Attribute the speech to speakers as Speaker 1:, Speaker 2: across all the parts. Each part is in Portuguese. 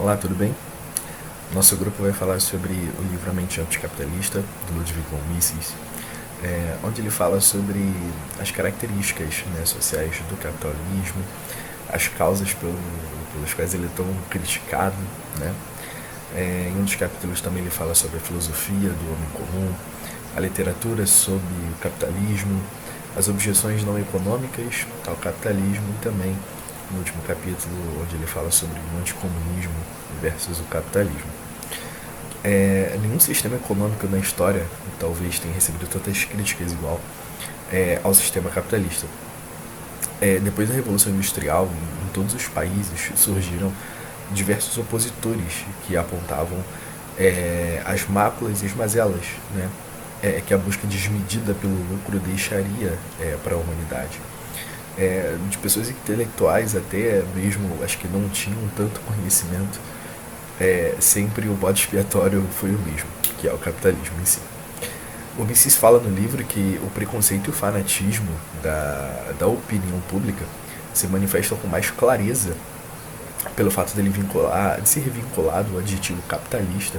Speaker 1: Olá, tudo bem? Nosso grupo vai falar sobre o livro A Mente Anticapitalista, do Ludwig von Mises, onde ele fala sobre as características, né, sociais do capitalismo, as causas pelas quais ele é tão criticado. Né? Em um dos capítulos também ele fala sobre a filosofia do homem comum, a literatura sobre o capitalismo, as objeções não econômicas ao capitalismo e também, no último capítulo, onde ele fala sobre o anticomunismo versus o capitalismo. Nenhum sistema econômico na história talvez tenha recebido tantas críticas igual ao sistema capitalista. Depois da Revolução Industrial, em todos os países surgiram diversos opositores que apontavam as máculas e as mazelas, né, que a busca desmedida pelo lucro deixaria para a humanidade. De pessoas intelectuais até mesmo as que não tinham tanto conhecimento, sempre o bode expiatório foi o mesmo, que é o capitalismo em si. O Mises fala no livro que o preconceito e o fanatismo da opinião pública se manifestam com mais clareza pelo fato de ser vinculado ao adjetivo capitalista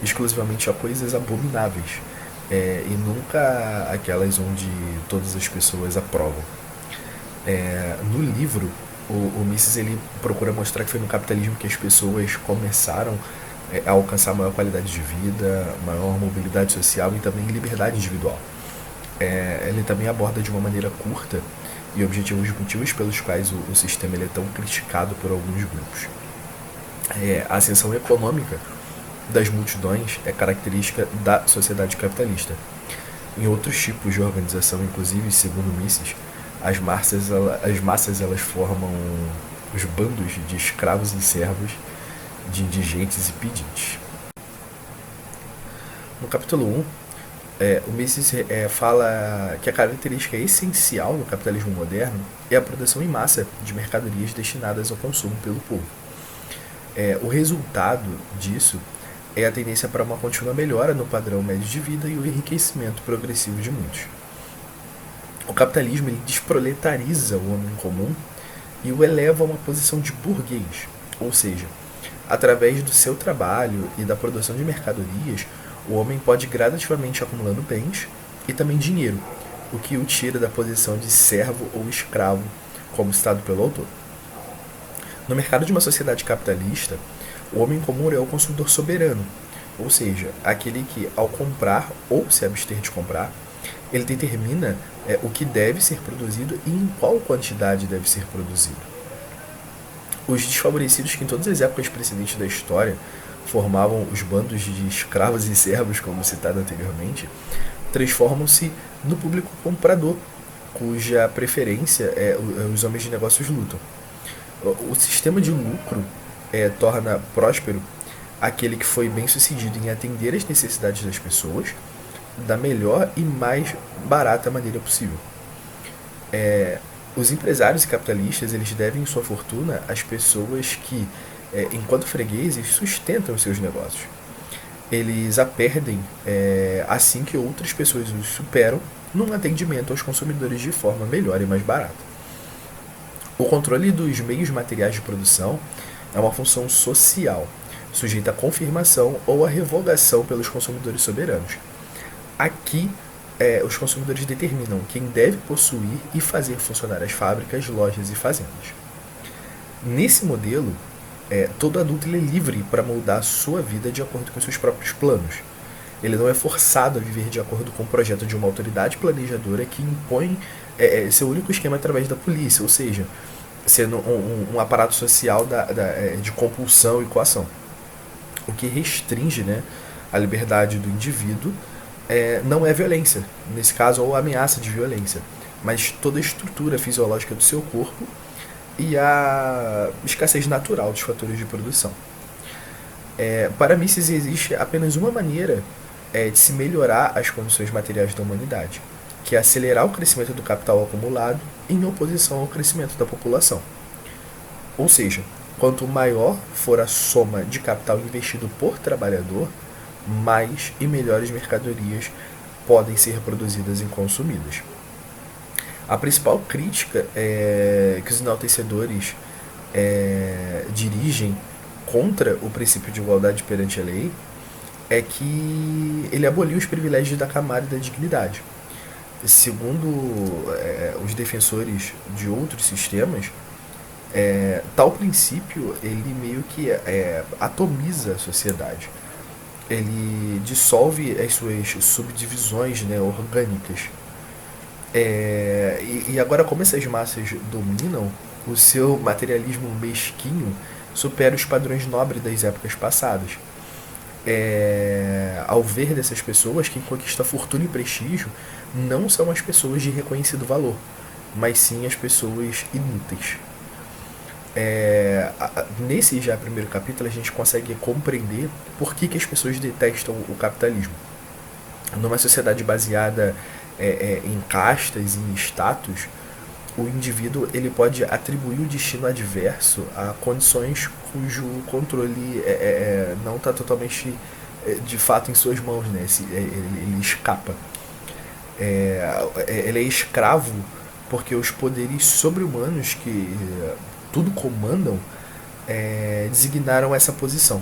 Speaker 1: exclusivamente a coisas abomináveis, e nunca aquelas onde todas as pessoas aprovam. No livro, o Mises ele procura mostrar que foi no capitalismo que as pessoas começaram a alcançar maior qualidade de vida, maior mobilidade social e também liberdade individual. Ele também aborda de uma maneira curta e objetiva os motivos pelos quais o sistema ele é tão criticado por alguns grupos. A ascensão econômica das multidões é característica da sociedade capitalista. Em outros tipos de organização, inclusive, segundo Mises, as massas elas formam os bandos de escravos e servos, de indigentes e pedintes. No capítulo 1, o Mises fala que a característica essencial no capitalismo moderno é a produção em massa de mercadorias destinadas ao consumo pelo povo. O resultado disso é a tendência para uma contínua melhora no padrão médio de vida e o enriquecimento progressivo de muitos. O capitalismo ele desproletariza o homem comum e o eleva a uma posição de burguês, ou seja, através do seu trabalho e da produção de mercadorias, o homem pode gradativamente acumulando bens e também dinheiro, o que o tira da posição de servo ou escravo, como citado pelo autor. No mercado de uma sociedade capitalista, o homem comum é o consumidor soberano, ou seja, aquele que, ao comprar ou se abster de comprar, ele determina o que deve ser produzido e em qual quantidade deve ser produzido. Os desfavorecidos que em todas as épocas precedentes da história formavam os bandos de escravos e servos, como citado anteriormente, transformam-se no público comprador, cuja preferência os homens de negócios lutam. O sistema de lucro torna próspero aquele que foi bem sucedido em atender às necessidades das pessoas da melhor e mais barata maneira possível. Os empresários e capitalistas eles devem sua fortuna às pessoas que, enquanto fregueses, sustentam os seus negócios. Eles a perdem assim que outras pessoas os superam num atendimento aos consumidores de forma melhor e mais barata. O controle dos meios materiais de produção é uma função social, sujeita à confirmação ou à revogação pelos consumidores soberanos. Aqui, os consumidores determinam quem deve possuir e fazer funcionar as fábricas, lojas e fazendas. Nesse modelo, todo adulto ele é livre para moldar a sua vida de acordo com seus próprios planos. Ele não é forçado a viver de acordo com o projeto de uma autoridade planejadora que impõe seu único esquema através da polícia, ou seja, sendo um aparato social de compulsão e coação. O que restringe, né, a liberdade do indivíduo não é violência, nesse caso, ou ameaça de violência, mas toda a estrutura fisiológica do seu corpo e a escassez natural dos fatores de produção. Para Mises existe apenas uma maneira de se melhorar as condições materiais da humanidade, que é acelerar o crescimento do capital acumulado em oposição ao crescimento da população. Ou seja, quanto maior for a soma de capital investido por trabalhador, mais e melhores mercadorias podem ser produzidas e consumidas. A principal crítica que os enaltecedores dirigem contra o princípio de igualdade perante a lei é que ele aboliu os privilégios da camada e da dignidade. Segundo os defensores de outros sistemas, tal princípio ele meio que atomiza a sociedade. Ele dissolve as suas subdivisões, né, orgânicas. E agora, como essas massas dominam, o seu materialismo mesquinho supera os padrões nobres das épocas passadas. Ao ver dessas pessoas, quem conquista fortuna e prestígio não são as pessoas de reconhecido valor, mas sim as pessoas inúteis. Nesse já primeiro capítulo a gente consegue compreender por que as pessoas detestam o capitalismo. Numa sociedade baseada em castas e em status, o indivíduo ele pode atribuir o destino adverso a condições cujo controle não está totalmente de fato em suas mãos, né? Ele escapa. Ele é escravo porque os poderes sobre-humanos que tudo comandam designaram essa posição.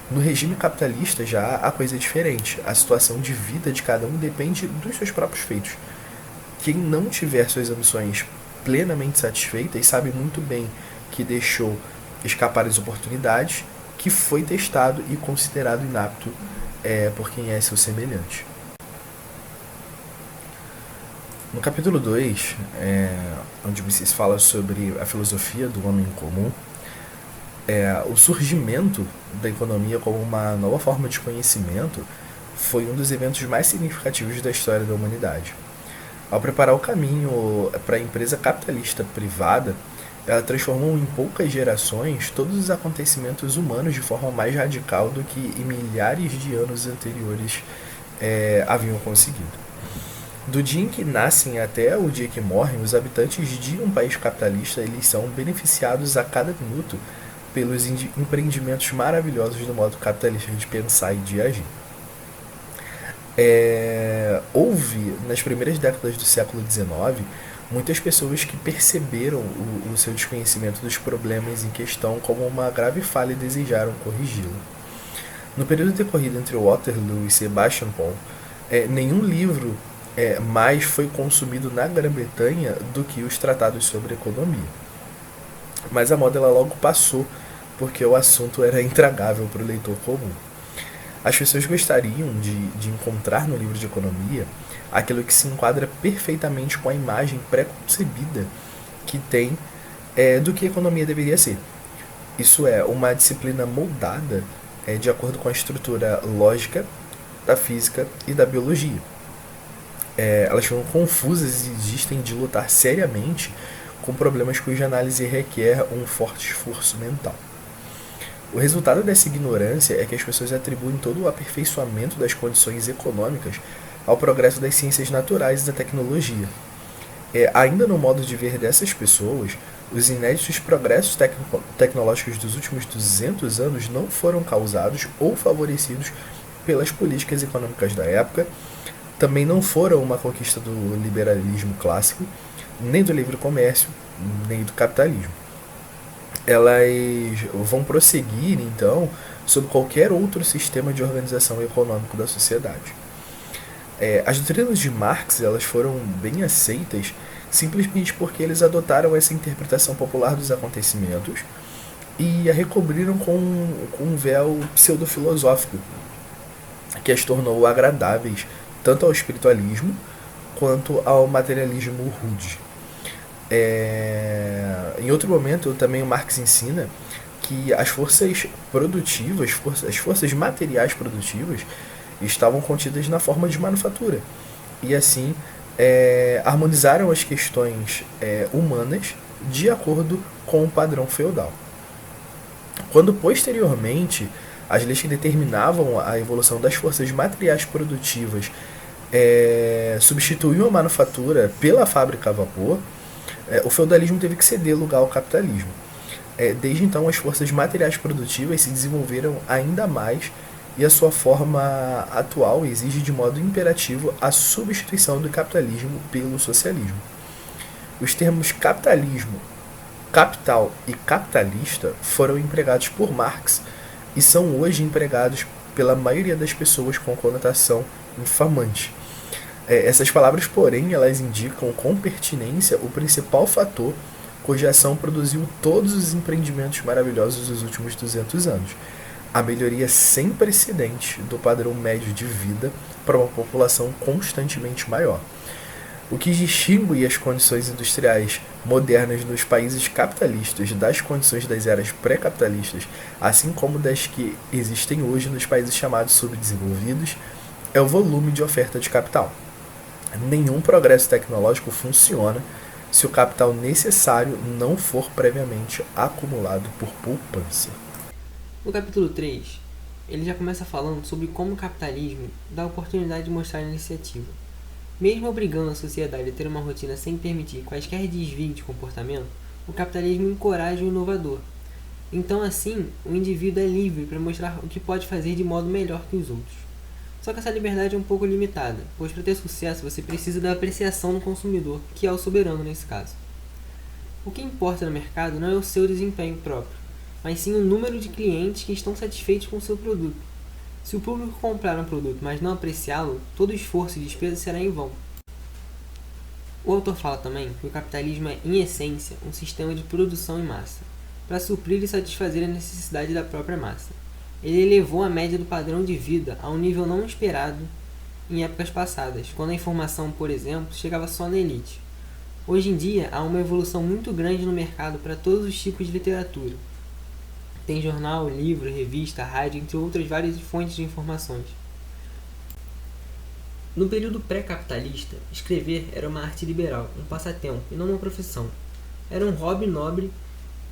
Speaker 1: No regime capitalista já a coisa é diferente. A situação de vida de cada um depende dos seus próprios feitos. Quem não tiver suas ambições plenamente satisfeitas sabe muito bem que deixou escapar as oportunidades, que foi testado e considerado inapto por quem é seu semelhante. No capítulo 2, onde Mises fala sobre a filosofia do homem comum, o surgimento da economia como uma nova forma de conhecimento foi um dos eventos mais significativos da história da humanidade. Ao preparar o caminho para a empresa capitalista privada, ela transformou em poucas gerações todos os acontecimentos humanos de forma mais radical do que em milhares de anos anteriores haviam conseguido. Do dia em que nascem até o dia que morrem, os habitantes de um país capitalista eles são beneficiados a cada minuto pelos empreendimentos maravilhosos do modo capitalista de pensar e de agir. Houve, nas primeiras décadas do século XIX, muitas pessoas que perceberam o seu desconhecimento dos problemas em questão como uma grave falha e desejaram corrigi-lo. No período decorrido entre Waterloo e Sebastian Paul, nenhum livro mais foi consumido na Grã-Bretanha do que os tratados sobre economia. Mas a moda ela logo passou, porque o assunto era intragável para o leitor comum. As pessoas gostariam de encontrar no livro de economia aquilo que se enquadra perfeitamente com a imagem pré-concebida que tem do que a economia deveria ser. Isso é, uma disciplina moldada de acordo com a estrutura lógica da física e da biologia. Elas ficam confusas e existem de lutar seriamente com problemas cuja análise requer um forte esforço mental. O resultado dessa ignorância é que as pessoas atribuem todo o aperfeiçoamento das condições econômicas ao progresso das ciências naturais e da tecnologia. Ainda no modo de ver dessas pessoas, os inéditos progressos tecnológicos dos últimos 200 anos não foram causados ou favorecidos pelas políticas econômicas da época, também não foram uma conquista do liberalismo clássico, nem do livre comércio, nem do capitalismo. Elas vão prosseguir, então, sob qualquer outro sistema de organização econômica da sociedade. As doutrinas de Marx elas foram bem aceitas simplesmente porque eles adotaram essa interpretação popular dos acontecimentos e a recobriram com um véu pseudo-filosófico que as tornou agradáveis tanto ao espiritualismo quanto ao materialismo rude. Em outro momento, também o Marx ensina que as forças produtivas, as forças materiais produtivas, estavam contidas na forma de manufatura. E assim, harmonizaram as questões humanas de acordo com o padrão feudal. Quando, posteriormente, as leis que determinavam a evolução das forças materiais produtivas substituíam a manufatura pela fábrica a vapor, o feudalismo teve que ceder lugar ao capitalismo. Desde então, as forças materiais produtivas se desenvolveram ainda mais e a sua forma atual exige de modo imperativo a substituição do capitalismo pelo socialismo. Os termos capitalismo capital e capitalista foram empregados por Marx e são hoje empregados pela maioria das pessoas com conotação infamante. Essas palavras, porém, elas indicam com pertinência o principal fator cuja ação produziu todos os empreendimentos maravilhosos dos últimos 200 anos. A melhoria sem precedente do padrão médio de vida para uma população constantemente maior. O que distingue as condições industriais modernas nos países capitalistas das condições das eras pré-capitalistas, assim como das que existem hoje nos países chamados subdesenvolvidos, é o volume de oferta de capital. Nenhum progresso tecnológico funciona se o capital necessário não for previamente acumulado por poupança.
Speaker 2: No capítulo 3, ele já começa falando sobre como o capitalismo dá a oportunidade de mostrar iniciativa. Mesmo obrigando a sociedade a ter uma rotina sem permitir quaisquer desvios de comportamento, o capitalismo encoraja o inovador. Então, assim, o indivíduo é livre para mostrar o que pode fazer de modo melhor que os outros. Só que essa liberdade é um pouco limitada, pois para ter sucesso você precisa da apreciação do consumidor, que é o soberano nesse caso. O que importa no mercado não é o seu desempenho próprio, mas sim o número de clientes que estão satisfeitos com o seu produto. Se o público comprar um produto, mas não apreciá-lo, todo esforço e despesa será em vão. O autor fala também que o capitalismo é, em essência, um sistema de produção em massa, para suprir e satisfazer a necessidade da própria massa. Ele elevou a média do padrão de vida a um nível não esperado em épocas passadas, quando a informação, por exemplo, chegava só na elite. Hoje em dia, há uma evolução muito grande no mercado para todos os tipos de literatura. Tem jornal, livro, revista, rádio, entre outras várias fontes de informações. No período pré-capitalista, escrever era uma arte liberal, um passatempo e não uma profissão. Era um hobby nobre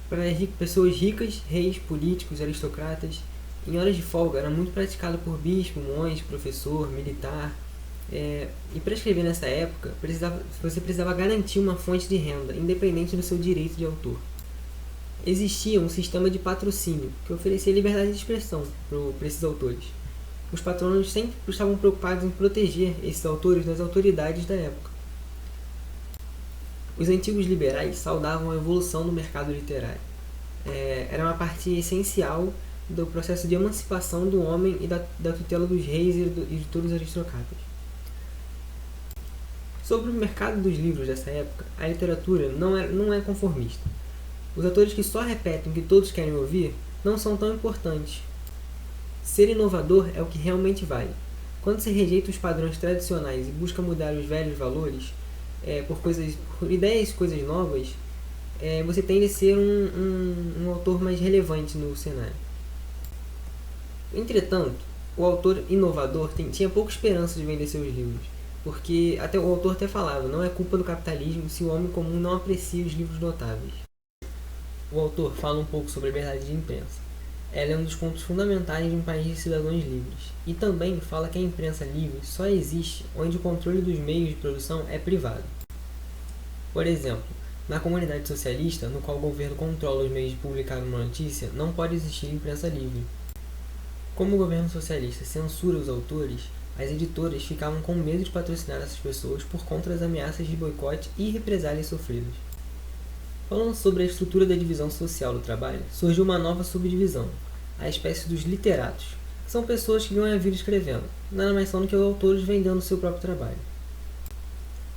Speaker 2: para pessoas ricas, reis, políticos, aristocratas. Em horas de folga era muito praticado por bispo, monge, professor, militar. E para escrever nessa época, você precisava garantir uma fonte de renda, independente do seu direito de autor. Existia um sistema de patrocínio, que oferecia liberdade de expressão para esses autores. Os patronos sempre estavam preocupados em proteger esses autores das autoridades da época. Os antigos liberais saudavam a evolução do mercado literário. Era uma parte essencial do processo de emancipação do homem e da tutela dos reis e de todos os aristocratas. Sobre o mercado dos livros dessa época, a literatura não é conformista. Os autores que só repetem o que todos querem ouvir não são tão importantes. Ser inovador é o que realmente vale. Quando se rejeita os padrões tradicionais e busca mudar os velhos valores por ideias e coisas novas, você tende a ser um autor mais relevante no cenário. Entretanto, o autor inovador tinha pouca esperança de vender seus livros, porque o autor até falava, não é culpa do capitalismo se o homem comum não aprecia os livros notáveis. O autor fala um pouco sobre a liberdade de imprensa. Ela é um dos pontos fundamentais de um país de cidadãos livres, e também fala que a imprensa livre só existe onde o controle dos meios de produção é privado. Por exemplo, na comunidade socialista, no qual o governo controla os meios de publicar uma notícia, não pode existir imprensa livre. Como o governo socialista censura os autores, as editoras ficavam com medo de patrocinar essas pessoas por conta das ameaças de boicote e represálias sofridas. Falando sobre a estrutura da divisão social do trabalho, surgiu uma nova subdivisão, a espécie dos literatos, que são pessoas que ganham a vida escrevendo, nada mais são do que autores vendendo seu próprio trabalho.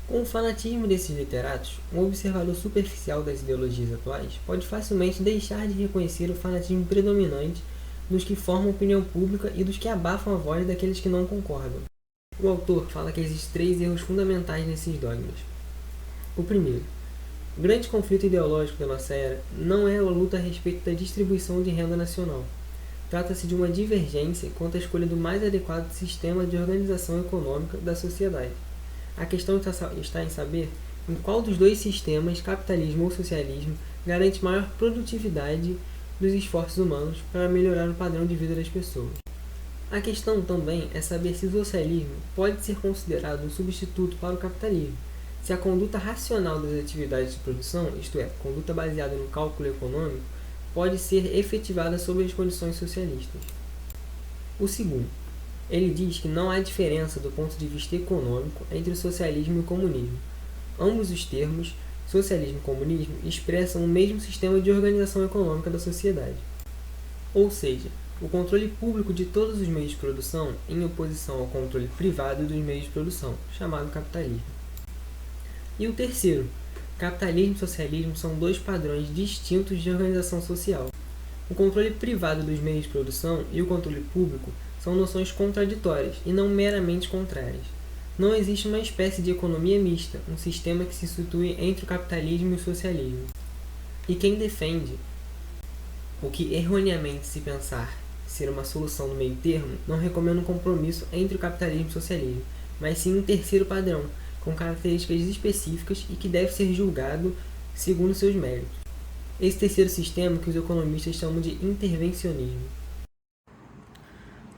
Speaker 2: Com o fanatismo desses literatos, um observador superficial das ideologias atuais pode facilmente deixar de reconhecer o fanatismo predominante dos que formam a opinião pública e dos que abafam a voz daqueles que não concordam. O autor fala que existem 3 erros fundamentais nesses dogmas. O primeiro: o grande conflito ideológico da nossa era não é a luta a respeito da distribuição de renda nacional. Trata-se de uma divergência quanto à escolha do mais adequado sistema de organização econômica da sociedade. A questão está em saber em qual dos dois sistemas, capitalismo ou socialismo, garante maior produtividade dos esforços humanos para melhorar o padrão de vida das pessoas. A questão também é saber se o socialismo pode ser considerado um substituto para o capitalismo, se a conduta racional das atividades de produção, isto é, conduta baseada no cálculo econômico, pode ser efetivada sob as condições socialistas. O segundo, ele diz que não há diferença do ponto de vista econômico entre o socialismo e o comunismo. Ambos os termos socialismo e comunismo expressam o mesmo sistema de organização econômica da sociedade. Ou seja, o controle público de todos os meios de produção em oposição ao controle privado dos meios de produção, chamado capitalismo. E o terceiro, capitalismo e socialismo são dois padrões distintos de organização social. O controle privado dos meios de produção e o controle público são noções contraditórias e não meramente contrárias. Não existe uma espécie de economia mista, um sistema que se situe entre o capitalismo e o socialismo. E quem defende o que erroneamente se pensar ser uma solução no meio termo, não recomenda um compromisso entre o capitalismo e o socialismo, mas sim um terceiro padrão, com características específicas e que deve ser julgado segundo seus méritos. Esse terceiro sistema que os economistas chamam de intervencionismo.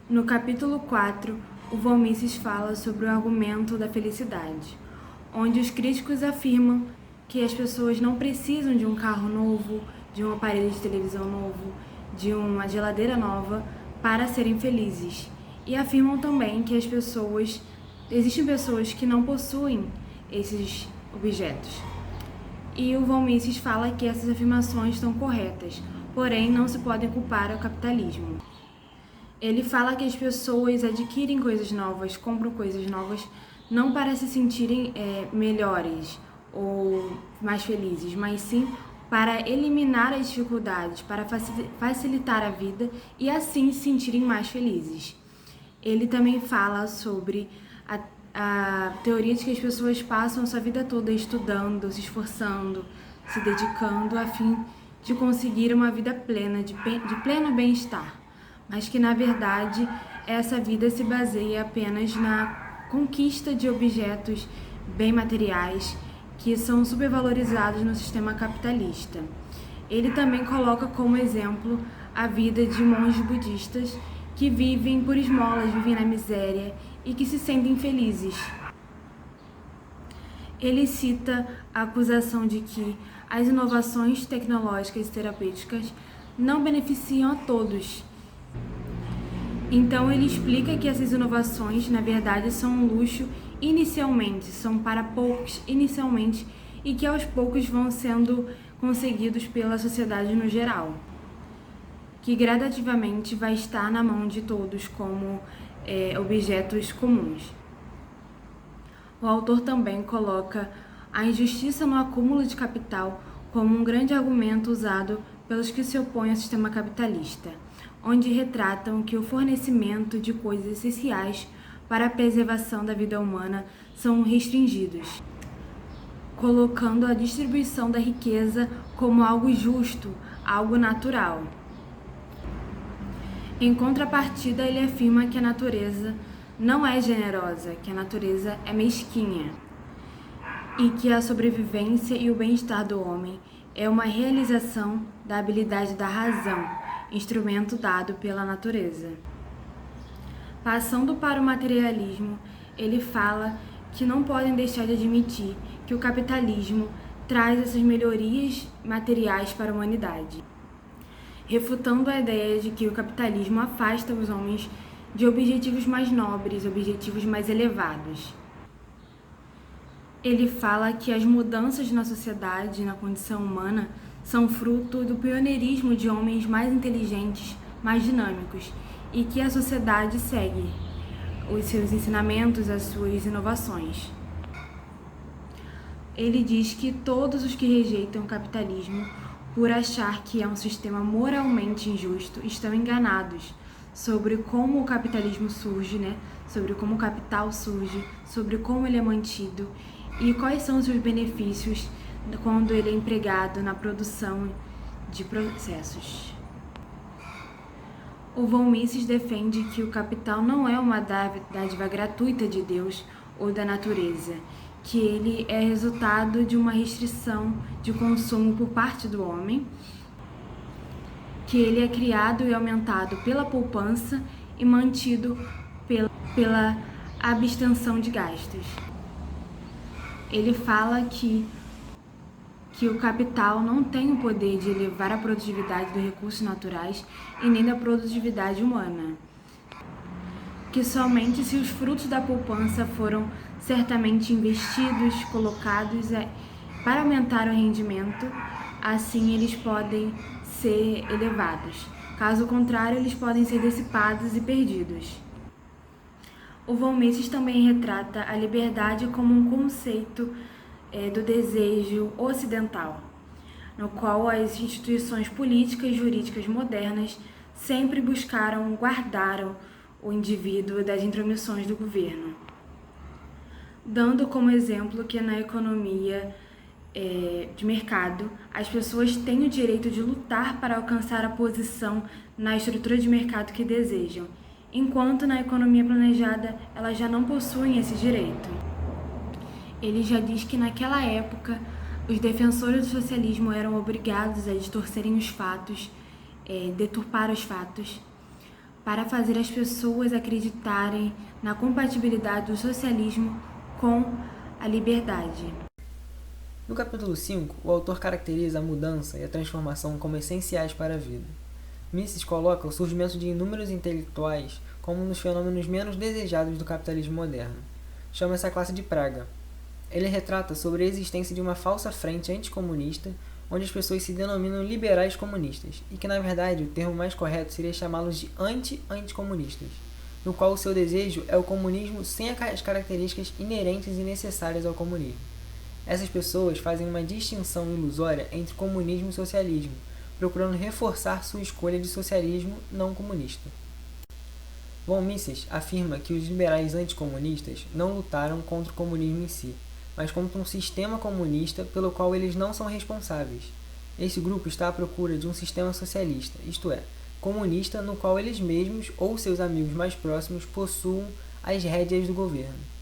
Speaker 3: No capítulo 4, o von Mises fala sobre o argumento da felicidade, onde os críticos afirmam que as pessoas não precisam de um carro novo, de um aparelho de televisão novo, de uma geladeira nova para serem felizes. E afirmam também que existem pessoas que não possuem esses objetos. E o von Mises fala que essas afirmações estão corretas, porém não se podem culpar ao capitalismo. Ele fala que as pessoas adquirem coisas novas, compram coisas novas, não para se sentirem melhores ou mais felizes, mas sim para eliminar as dificuldades, para facilitar a vida e assim se sentirem mais felizes. Ele também fala sobre a teoria de que as pessoas passam a sua vida toda estudando, se esforçando, se dedicando a fim de conseguir uma vida plena, de pleno bem-estar, mas que na verdade essa vida se baseia apenas na conquista de objetos bem materiais que são supervalorizados no sistema capitalista. Ele também coloca como exemplo a vida de monges budistas que vivem por esmolas, vivem na miséria e que se sentem felizes. Ele cita a acusação de que as inovações tecnológicas e terapêuticas não beneficiam a todos. Então ele explica que essas inovações, na verdade, são um luxo inicialmente, são para poucos inicialmente e que aos poucos vão sendo conseguidos pela sociedade no geral, que gradativamente vai estar na mão de todos como objetos comuns. O autor também coloca a injustiça no acúmulo de capital como um grande argumento usado pelos que se opõem ao sistema capitalista, onde retratam que o fornecimento de coisas essenciais para a preservação da vida humana são restringidos, colocando a distribuição da riqueza como algo justo, algo natural. Em contrapartida, ele afirma que a natureza não é generosa, que a natureza é mesquinha e que a sobrevivência e o bem-estar do homem é uma realização da habilidade da razão, instrumento dado pela natureza. Passando para o materialismo, ele fala que não podem deixar de admitir que o capitalismo traz essas melhorias materiais para a humanidade, refutando a ideia de que o capitalismo afasta os homens de objetivos mais nobres, objetivos mais elevados. Ele fala que as mudanças na sociedade e na condição humana são fruto do pioneirismo de homens mais inteligentes, mais dinâmicos, e que a sociedade segue os seus ensinamentos, as suas inovações. Ele diz que todos os que rejeitam o capitalismo por achar que é um sistema moralmente injusto estão enganados sobre como o capitalismo surge, sobre como o capital surge, sobre como ele é mantido e quais são os seus benefícios quando ele é empregado na produção de processos. O von Mises defende que o capital não é uma dádiva gratuita de Deus ou da natureza, que ele é resultado de uma restrição de consumo por parte do homem, que ele é criado e aumentado pela poupança e mantido pela abstenção de gastos. Ele fala que o capital não tem o poder de elevar a produtividade dos recursos naturais e nem da produtividade humana, que somente se os frutos da poupança foram certamente investidos, colocados para aumentar o rendimento, assim eles podem ser elevados. Caso contrário, eles podem ser dissipados e perdidos. O von Mises também retrata a liberdade como um conceito do desejo ocidental, no qual as instituições políticas e jurídicas modernas sempre buscaram guardar o indivíduo das intromissões do governo, dando como exemplo que na economia de mercado, as pessoas têm o direito de lutar para alcançar a posição na estrutura de mercado que desejam, enquanto na economia planejada elas já não possuem esse direito. Ele já diz que naquela época os defensores do socialismo eram obrigados a distorcerem os fatos, deturpar os fatos, para fazer as pessoas acreditarem na compatibilidade do socialismo com a liberdade.
Speaker 2: No capítulo 5, o autor caracteriza a mudança e a transformação como essenciais para a vida. Mises coloca o surgimento de inúmeros intelectuais como um dos fenômenos menos desejados do capitalismo moderno. Chama essa classe de praga. Ele retrata sobre a existência de uma falsa frente anticomunista, onde as pessoas se denominam liberais comunistas, e que na verdade o termo mais correto seria chamá-los de anti-anticomunistas, no qual o seu desejo é o comunismo sem as características inerentes e necessárias ao comunismo. Essas pessoas fazem uma distinção ilusória entre comunismo e socialismo, procurando reforçar sua escolha de socialismo não comunista. Von Mises afirma que os liberais anticomunistas não lutaram contra o comunismo em si, mas contra um sistema comunista pelo qual eles não são responsáveis. Esse grupo está à procura de um sistema socialista, isto é, comunista no qual eles mesmos ou seus amigos mais próximos possuam as rédeas do governo.